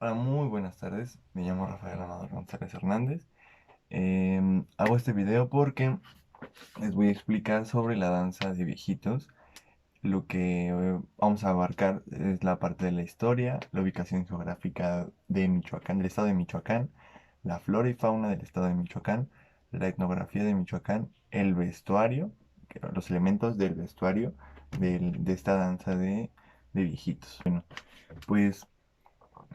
Hola, muy buenas tardes. Me llamo Rafael Amador González Hernández. Hago este video porque les voy a explicar sobre la danza de viejitos. Lo que vamos a abarcar es la parte de la historia, la ubicación geográfica de Michoacán, del estado de Michoacán, la flora y fauna del estado de Michoacán, la etnografía de Michoacán, el vestuario, los elementos del vestuario de esta danza de viejitos. Bueno, pues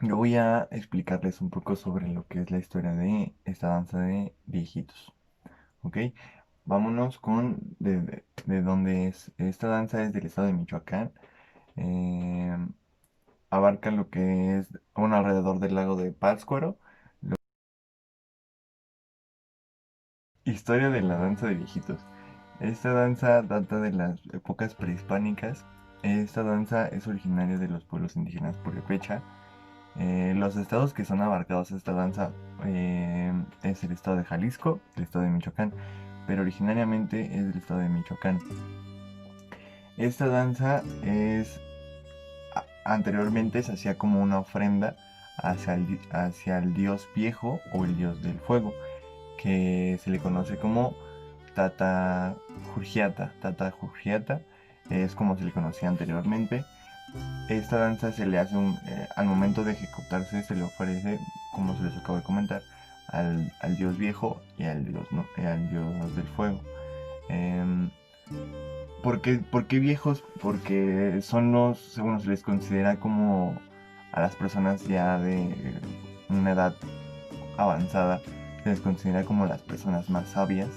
yo voy a explicarles un poco sobre lo que es la historia de esta danza de viejitos, ¿ok? Vámonos con de dónde es. Esta danza es del estado de Michoacán. eh, Abarca lo que es, bueno, alrededor del lago de Pátzcuaro. Historia de la danza de viejitos. Esta danza data de las épocas prehispánicas. Esta danza es originaria de los pueblos indígenas purépecha. Los estados que son abarcados a esta danza es el estado de Jalisco, el estado de Michoacán, pero originariamente es del estado de Michoacán. Esta danza anteriormente se hacía como una ofrenda hacia el dios viejo o el dios del fuego, que se le conoce como Tata Jurgiata. Tata Jurgiata es como se le conocía anteriormente. Esta danza se le hace al momento de ejecutarse, se le ofrece, como se les acabo de comentar, al dios viejo y al dios, ¿no? Al dios del fuego. Em, por qué viejos? Porque son según se les considera como a las personas ya de una edad avanzada, se les considera como las personas más sabias,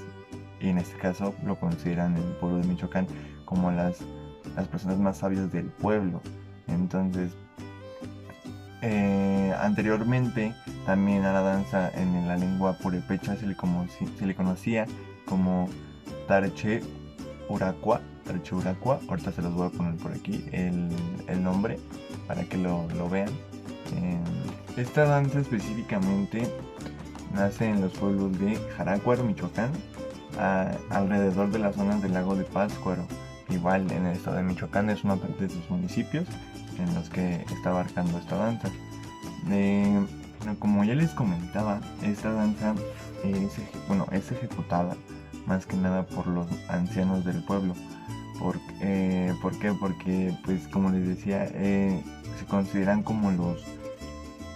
y en este caso lo consideran en el pueblo de Michoacán como las personas más sabias del pueblo. Entonces, anteriormente también a la danza en la lengua purépecha se le conocía como Tarche Uraqua. Tarche Uraqua. Ahorita se los voy a poner por aquí el nombre para que lo vean. Esta danza específicamente nace en los pueblos de Jarácuaro, Michoacán, alrededor de las zonas del lago de Pátzcuaro. Igual en el estado de Michoacán es una parte de sus municipios en los que está abarcando esta danza. Bueno, como ya les comentaba, esta danza es ejecutada más que nada por los ancianos del pueblo. ¿Por qué? Porque, pues, como les decía, se consideran como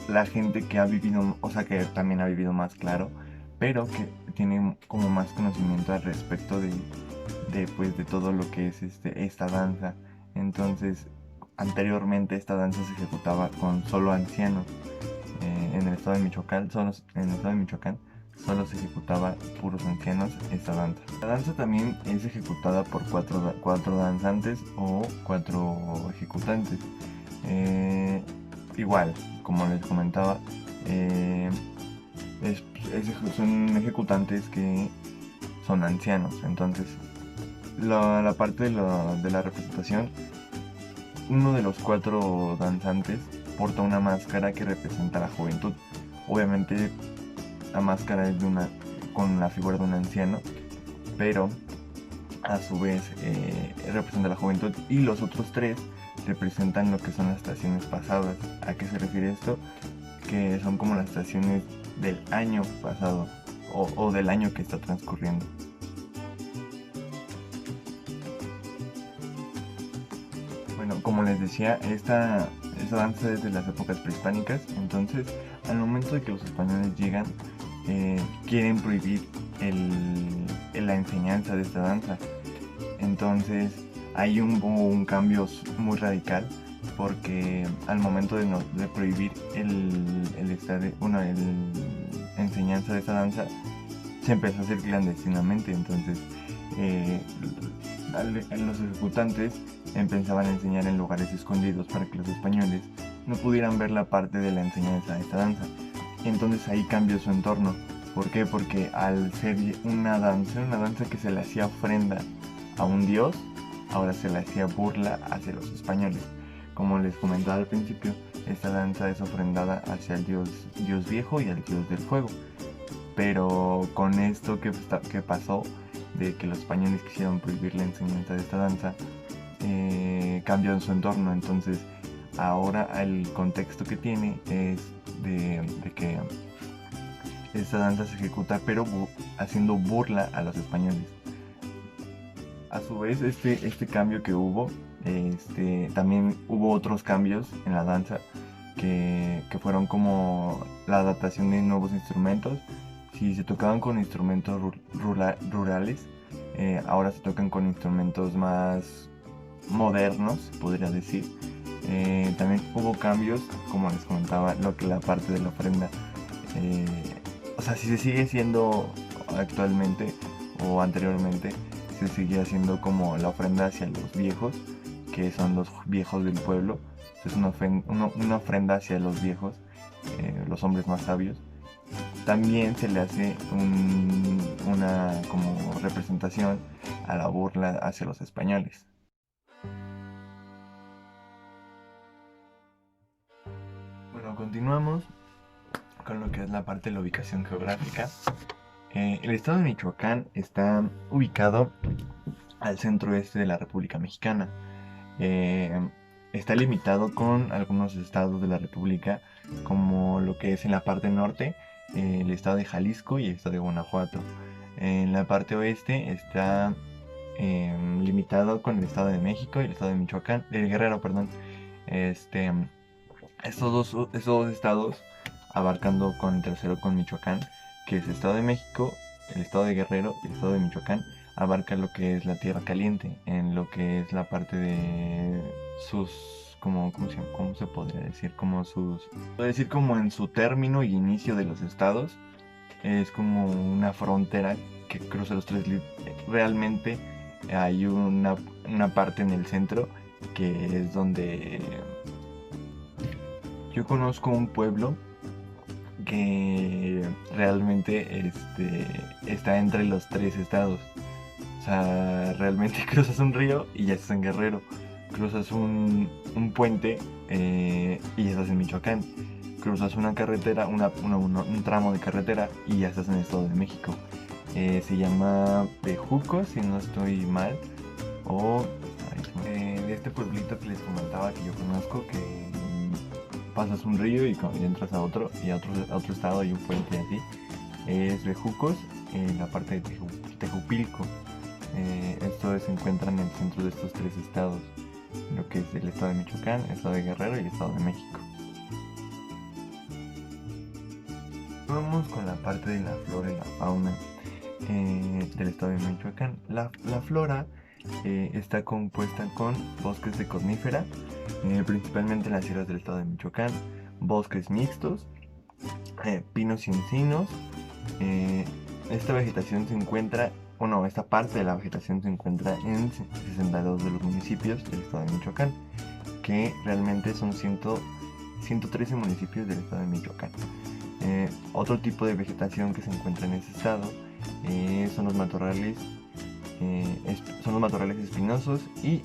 la gente que ha vivido, o sea, que también ha vivido más claro, pero que tiene como más conocimiento al respecto pues, de todo lo que es esta danza. Entonces, anteriormente esta danza se ejecutaba con solo ancianos. En el estado de Michoacán, solo se ejecutaba puros ancianos esta danza. La danza también es ejecutada por cuatro danzantes o cuatro ejecutantes. Eh, Igual, como les comentaba, eh, son ejecutantes que son ancianos. Entonces, la parte de la representación, uno de los cuatro danzantes porta una máscara que representa la juventud. Obviamente, la máscara es con la figura de un anciano, pero a su vez representa la juventud, y los otros tres representan lo que son las estaciones pasadas. ¿A qué se refiere esto? Que son como las estaciones del año pasado o del año que está transcurriendo. Bueno, como les decía, esta danza es de las épocas prehispánicas. Entonces, al momento de que los españoles llegan, quieren prohibir la enseñanza de esta danza. Entonces, hay un cambio muy radical, porque al momento de prohibir la enseñanza de esta danza, se empezó a hacer clandestinamente. Entonces, eh, los ejecutantes empezaban a enseñar en lugares escondidos para que los españoles no pudieran ver la parte de la enseñanza de esta danza. Y entonces ahí cambió su entorno. ¿Por qué? Porque al ser una danza que se le hacía ofrenda a un dios, ahora se le hacía burla hacia los españoles. Como les comentaba al principio, esta danza es ofrendada hacia el dios viejo y al dios del fuego. Pero con esto que pasó, de que los españoles quisieron prohibir la enseñanza de esta danza, cambió en su entorno. Entonces, ahora el contexto que tiene es de que esta danza se ejecuta, pero haciendo burla a los españoles. A su vez, este cambio que hubo, también hubo otros cambios en la danza que fueron como la adaptación de nuevos instrumentos. Si se tocaban con instrumentos rurales, ahora se tocan con instrumentos más modernos, podría decir. También hubo cambios, como les comentaba, la parte de la ofrenda. O sea, si se sigue siendo actualmente o anteriormente, se sigue haciendo como la ofrenda hacia los viejos, que son los viejos del pueblo. Es una ofrenda hacia los viejos, los hombres más sabios. También se le hace una como representación a la burla hacia los españoles. Bueno, continuamos con lo que es la parte de la ubicación geográfica. El estado de Michoacán está ubicado al centro-este de la República Mexicana. Está limitado con algunos estados de la República, como lo que es en la parte norte, el estado de Jalisco y el estado de Guanajuato. En la parte oeste está limitado con el estado de México y el estado de Michoacán, Guerrero, perdón. Estos dos estados, abarcando con el tercero con Michoacán, que es el estado de México, el estado de Guerrero y el estado de Michoacán, abarca lo que es la Tierra Caliente, en lo que es la parte de sus, ¿cómo se podría decir? Puedo decir como en su término y inicio de los estados, es como una frontera que cruza los tres. Realmente hay una parte en el centro que es donde yo conozco un pueblo que realmente está entre los tres estados. O sea, realmente cruzas un río y ya estás en Guerrero. Cruzas un puente y ya estás en Michoacán. Cruzas una carretera, un tramo de carretera y ya estás en el Estado de México. Se llama Bejuco, si no estoy mal. De este pueblito que les comentaba que yo conozco, que pasas un río y entras a otro y a otro estado y un puente así. Es Bejucos, en la parte de Tejupilco. Esto se encuentra en el centro de estos tres estados, lo que es el estado de Michoacán, el estado de Guerrero y el estado de México. Vamos con la parte de la flora y la fauna del estado de Michoacán. La flora está compuesta con bosques de conífera, principalmente en las sierras del estado de Michoacán, bosques mixtos, pinos y encinos. Esta vegetación se encuentra, esta parte de la vegetación se encuentra en 62 de los municipios del estado de Michoacán, que realmente son 113 municipios del estado de Michoacán. Otro tipo de vegetación que se encuentra en ese estado son los matorrales espinosos y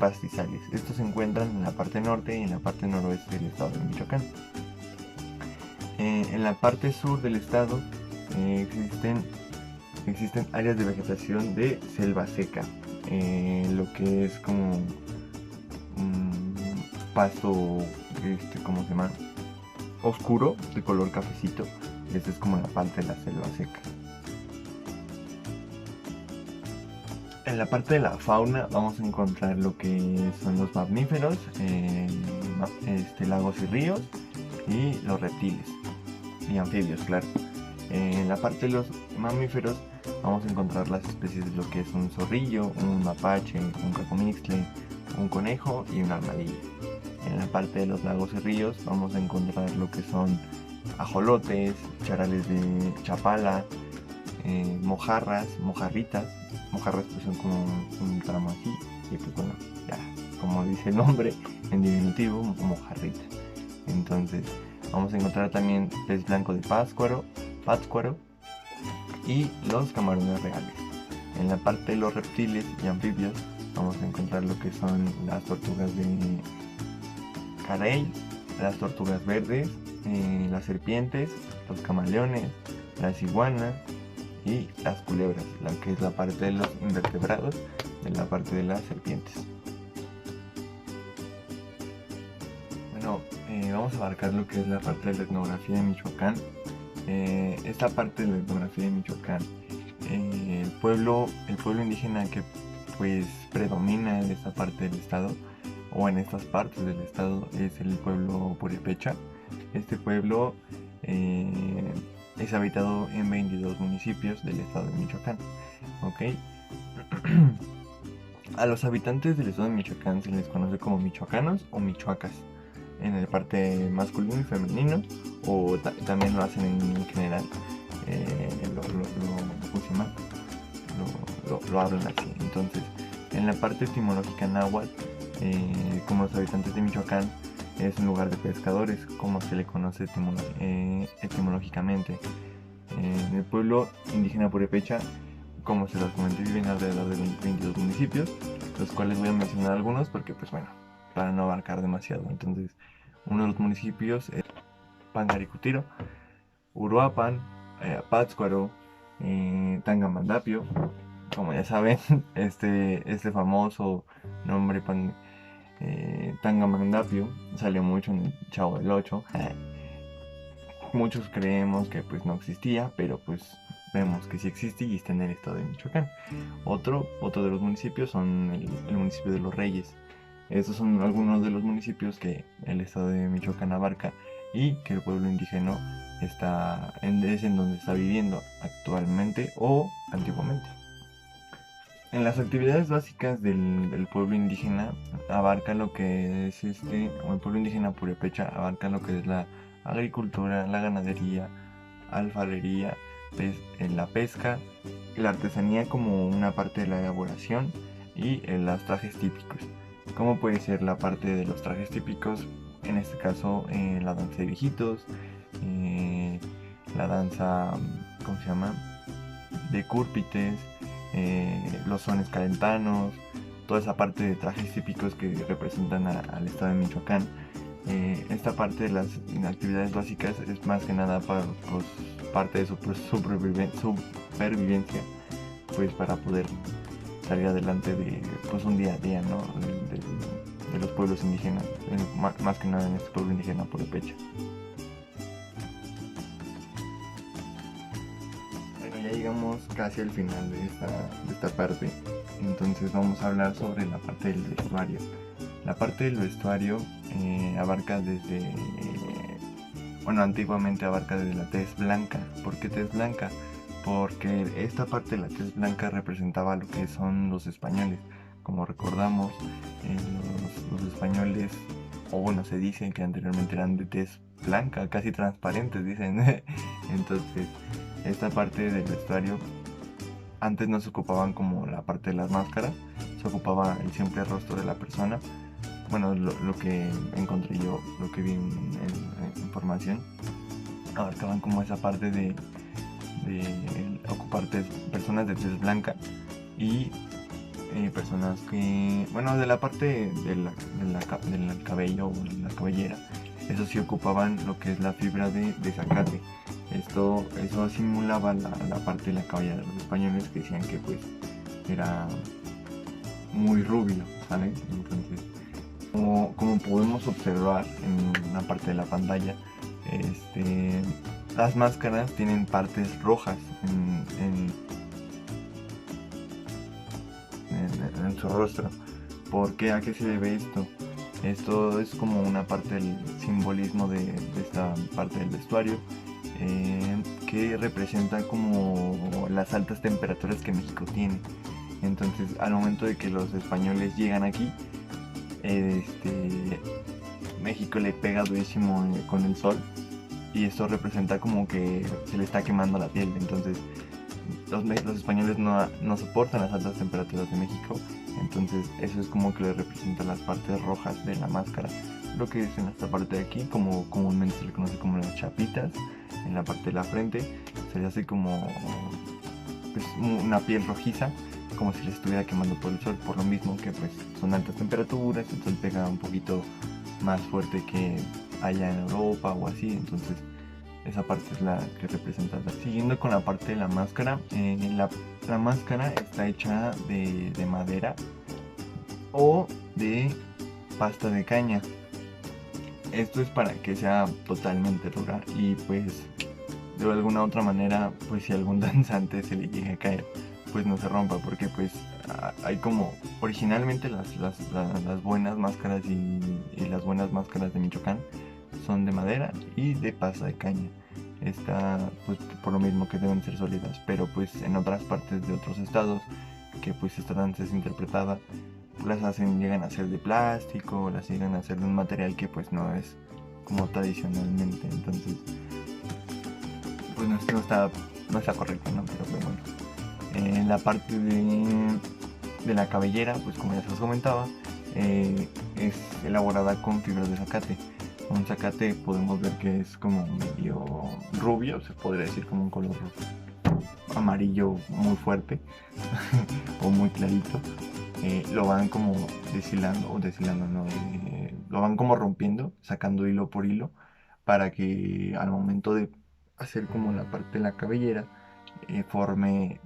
pastizales. Estos se encuentran en la parte norte y en la parte noroeste del estado de Michoacán. En la parte sur del estado existen áreas de vegetación de selva seca, lo que es como un pasto, ¿cómo se llama? Oscuro, de color cafecito. Esta es como la parte de la selva seca. En la parte de la fauna vamos a encontrar lo que son los mamíferos, lagos y ríos, y los reptiles y anfibios, claro. En la parte de los mamíferos vamos a encontrar las especies de lo que es un zorrillo, un mapache, un cacomixtle, un conejo y un armadillo. En la parte de los lagos y ríos vamos a encontrar lo que son ajolotes, charales de chapala, mojarritas pues son como un tramo así, y pues bueno, ya como dice el nombre en diminutivo, mojarrita. Entonces vamos a encontrar también pez blanco de pátzcuaro y los camarones reales. En la parte de los reptiles y anfibios vamos a encontrar lo que son las tortugas de carey, las tortugas verdes, las serpientes, los camaleones, las iguanas y las culebras, la que es la parte de los invertebrados, de la parte de las serpientes. Bueno, vamos a abarcar lo que es la parte de la etnografía de Michoacán. Esta parte de la etnografía de Michoacán, el pueblo indígena que pues predomina en esta parte del estado o en estas partes del estado es el pueblo purépecha. Este pueblo es habitado en 22 municipios del estado de Michoacán. ¿Ok? A los habitantes del estado de Michoacán se les conoce como michoacanos o michoacas en el parte masculino y femenino, o también lo hacen en general, ¿cómo se llama? Lo hablan así. Entonces, en la parte etimológica náhuatl, como los habitantes de Michoacán, es un lugar de pescadores, como se le conoce etimológicamente. En el pueblo indígena purépecha, como se los comenté, viven alrededor de 22 municipios, los cuales voy a mencionar algunos porque, pues bueno, para no abarcar demasiado. Entonces, uno de los municipios es Pangaricutiro, Uruapan, Pátzcuaro, Tangamandapio. Como ya saben, este famoso nombre Tangamandapio salió mucho en el Chavo del 8. Muchos creemos que pues no existía, pero pues vemos que sí existe y está en el estado de Michoacán. Otro de los municipios son el municipio de Los Reyes. Estos son algunos de los municipios que el estado de Michoacán abarca y que el pueblo indígena es en donde está viviendo actualmente o antiguamente. En las actividades básicas del pueblo indígena abarca lo que es o el pueblo indígena purépecha abarca lo que es la agricultura, la ganadería, alfarería, la pesca, la artesanía como una parte de la elaboración y los trajes típicos. Como puede ser la parte de los trajes típicos, en este caso la danza de viejitos, la danza, ¿cómo se llama? De cúrpites, los sones calentanos, toda esa parte de trajes típicos que representan al estado de Michoacán. Esta parte de las actividades básicas es más que nada para pues, parte de su supervivencia, pues para poder salir adelante de pues, un día a día, ¿no? de los pueblos indígenas, más que nada en este pueblo indígena purépecha. Bueno, ya llegamos casi al final de esta parte, entonces vamos a hablar sobre la parte del vestuario. La parte del vestuario abarca antiguamente abarca desde la tez blanca. ¿Por qué tez blanca? Porque esta parte de la tez blanca representaba lo que son los españoles. Como recordamos, los españoles, o bueno, se dice que anteriormente eran de tez blanca, casi transparentes, dicen. Entonces, esta parte del vestuario, antes no se ocupaban como la parte de las máscaras, se ocupaba el simple rostro de la persona. Bueno, lo que encontré yo, lo que vi en información, abarcaban como esa parte de ocupar personas de tez blanca y personas que, bueno, de la parte del cabello o la cabellera, eso sí ocupaban lo que es la fibra de zacate. Eso simulaba la parte de la cabellera de los españoles, que decían que pues era muy rubio, ¿sale? Entonces, como podemos observar en una parte de la pantalla, las máscaras tienen partes rojas en su rostro. ¿Por qué? ¿A qué se debe esto? Esto es como una parte del simbolismo de esta parte del vestuario, que representa como las altas temperaturas que México tiene. Entonces, al momento de que los españoles llegan aquí, México le pega durísimo con el sol y esto representa como que se le está quemando la piel. Entonces los españoles no soportan las altas temperaturas de México, entonces eso es como que le representa las partes rojas de la máscara, lo que es en esta parte de aquí, como comúnmente se le conoce como las chapitas. En la parte de la frente se le hace como pues, una piel rojiza, como si le estuviera quemando por el sol, por lo mismo que pues son altas temperaturas, entonces pega un poquito más fuerte que allá en Europa o así. Entonces esa parte es la que representa. Siguiendo con la parte de la máscara, la máscara está hecha de madera o de pasta de caña. Esto es para que sea totalmente rural y pues de alguna otra manera, pues si algún danzante se le llegue a caer, pues no se rompa, porque pues hay como originalmente las buenas máscaras y las buenas máscaras de Michoacán son de madera y de pasta de caña. Está pues por lo mismo que deben ser sólidas, pero pues en otras partes de otros estados que pues esta danza es interpretada, las hacen, llegan a ser de plástico, las llegan a ser de un material que pues no es como tradicionalmente, entonces pues no está correcto, ¿no? Pero pues bueno. En la parte de la cabellera, pues como ya se os comentaba, es elaborada con fibras de zacate. Un zacate podemos ver que es como medio rubio, se podría decir como un color amarillo muy fuerte o muy clarito. Lo van como deshilando, no, lo van como rompiendo, sacando hilo por hilo, para que al momento de hacer como la parte de la cabellera, forme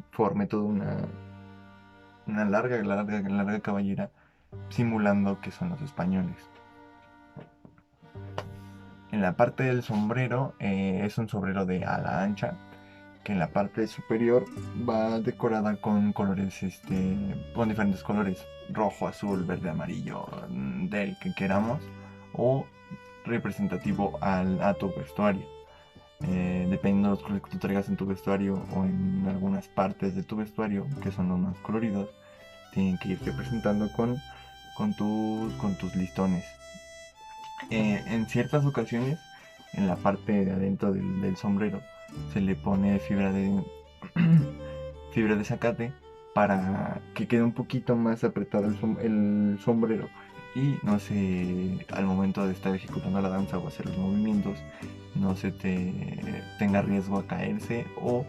toda una larga cabellera, simulando que son los españoles. En la parte del sombrero, es un sombrero de ala ancha, que en la parte superior va decorada con colores, con diferentes colores: rojo, azul, verde, amarillo, del que queramos, o representativo a tu vestuario. Dependiendo de los colores que tú traigas en tu vestuario o en algunas partes de tu vestuario, que son los más coloridos, tienen que ir representando con tus listones. En ciertas ocasiones, en la parte de adentro del sombrero, se le pone fibra de fibra de zacate para que quede un poquito más apretado el sombrero y no se, al momento de estar ejecutando la danza o hacer los movimientos, no se te tenga riesgo a caerse o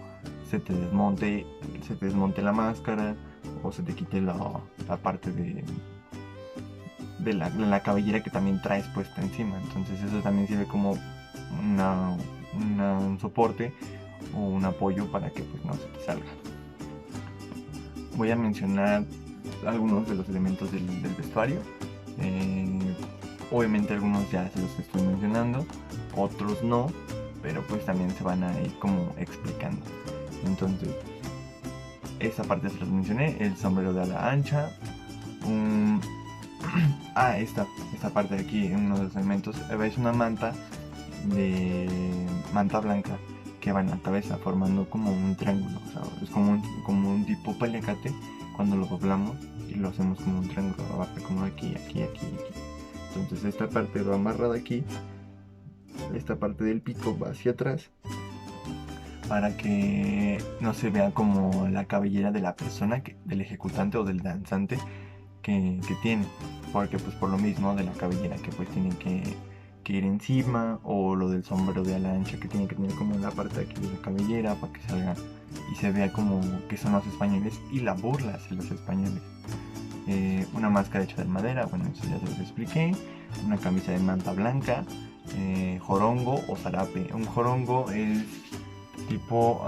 se te desmonte la máscara o se te quite la parte de la cabellera que también traes puesta encima. Entonces eso también sirve como un soporte o un apoyo para que pues no se te salga. Voy a mencionar algunos de los elementos del vestuario. Obviamente algunos ya se los estoy mencionando, otros no, pero pues también se van a ir como explicando. Entonces, esa parte se los mencioné: el sombrero de ala ancha, esta parte de aquí, uno de los elementos, es una manta blanca que va en la cabeza formando como un triángulo, o sea, es como un tipo paliacate cuando lo doblamos y lo hacemos como un triángulo, abajo, como aquí. Entonces esta parte va amarrada aquí, esta parte del pico va hacia atrás para que no se vea como la cabellera de la persona, del ejecutante o del danzante que tiene, porque pues por lo mismo de la cabellera que pues tiene que ir encima, o lo del sombrero de ala ancha que tiene que tener como la parte de aquí de la cabellera para que salga y se vea como que son los españoles y la burla hacia los españoles. Una máscara hecha de madera, bueno, eso ya se los expliqué. Una camisa de manta blanca, jorongo o zarape. Un jorongo es tipo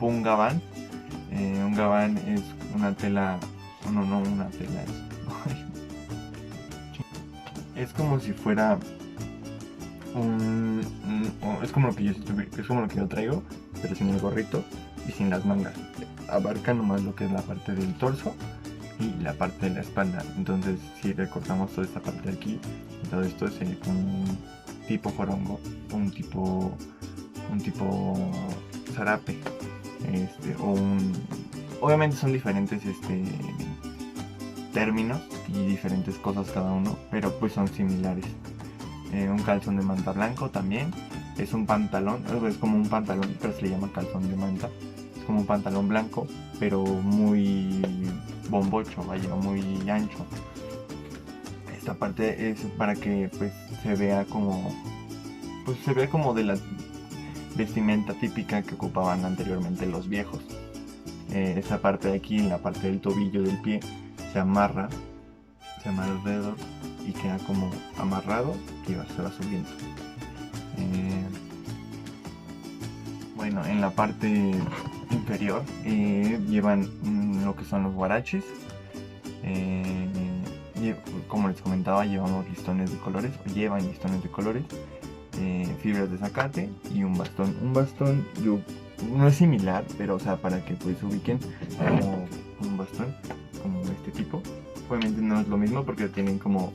un gabán. Un gabán es una tela, no una tela, es como si fuera es como lo que yo traigo, pero sin el gorrito y sin las mangas. Abarca nomás lo que es la parte del torso y la parte de la espalda. Entonces si recortamos toda esta parte de aquí, todo esto sería como un tipo jorongo, un tipo zarape, obviamente son diferentes términos y diferentes cosas cada uno, pero pues son similares. Un calzón de manta blanco también es un pantalón, es como un pantalón, pero se le llama calzón de manta. Es como un pantalón blanco, pero muy bombocho, vaya, muy ancho. Esta parte es para que pues se vea como de la vestimenta típica que ocupaban anteriormente los viejos. Esta parte de aquí, en la parte del tobillo del pie, se amarra alrededor y queda como amarrado y se va subiendo. Bueno, en la parte inferior llevan lo que son los guaraches. como les comentaba, llevamos listones de colores, o llevan listones de colores, fibras de zacate y un bastón. Un bastón, yo, no es similar, pero o sea, para que pues ubiquen como un bastón, como este tipo. Obviamente no es lo mismo porque tienen como,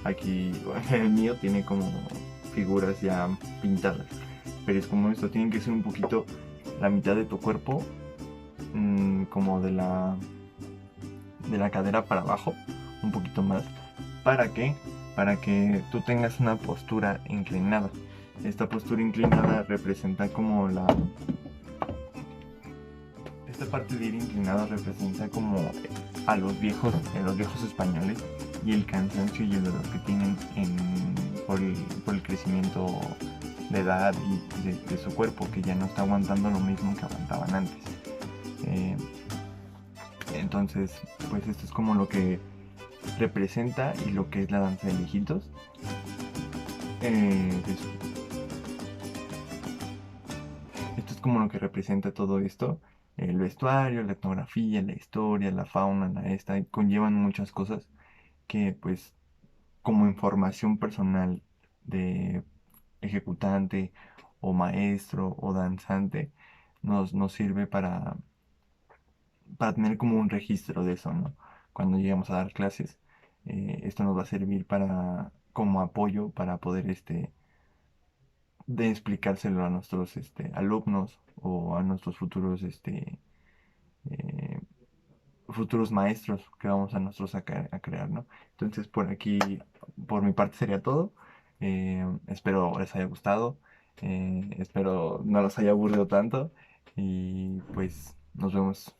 aquí, el mío tiene como figuras ya pintadas. Pero es como esto, tienen que ser un poquito la mitad de tu cuerpo, como de la cadera para abajo, un poquito más. ¿Para qué? Para que tú tengas una postura inclinada. Esta postura inclinada representa como la... Esta parte de ir inclinada representa como los viejos españoles y el cansancio y el dolor que tienen por el crecimiento de edad y de su cuerpo, que ya no está aguantando lo mismo que aguantaban antes. Eh, entonces, pues esto es como lo que representa y lo que es la danza de viejitos. Eh, Esto es como lo que representa todo esto. El vestuario, la etnografía, la historia, la fauna, conllevan muchas cosas que pues como información personal de ejecutante o maestro o danzante nos sirve para tener como un registro de eso, ¿no? Cuando lleguemos a dar clases, esto nos va a servir como apoyo para poder de explicárselo a nuestros alumnos o a nuestros eh, futuros maestros que vamos a nosotros a crear, ¿no? Entonces, por aquí, por mi parte sería todo. Espero les haya gustado. Espero no los haya aburrido tanto. Y pues nos vemos.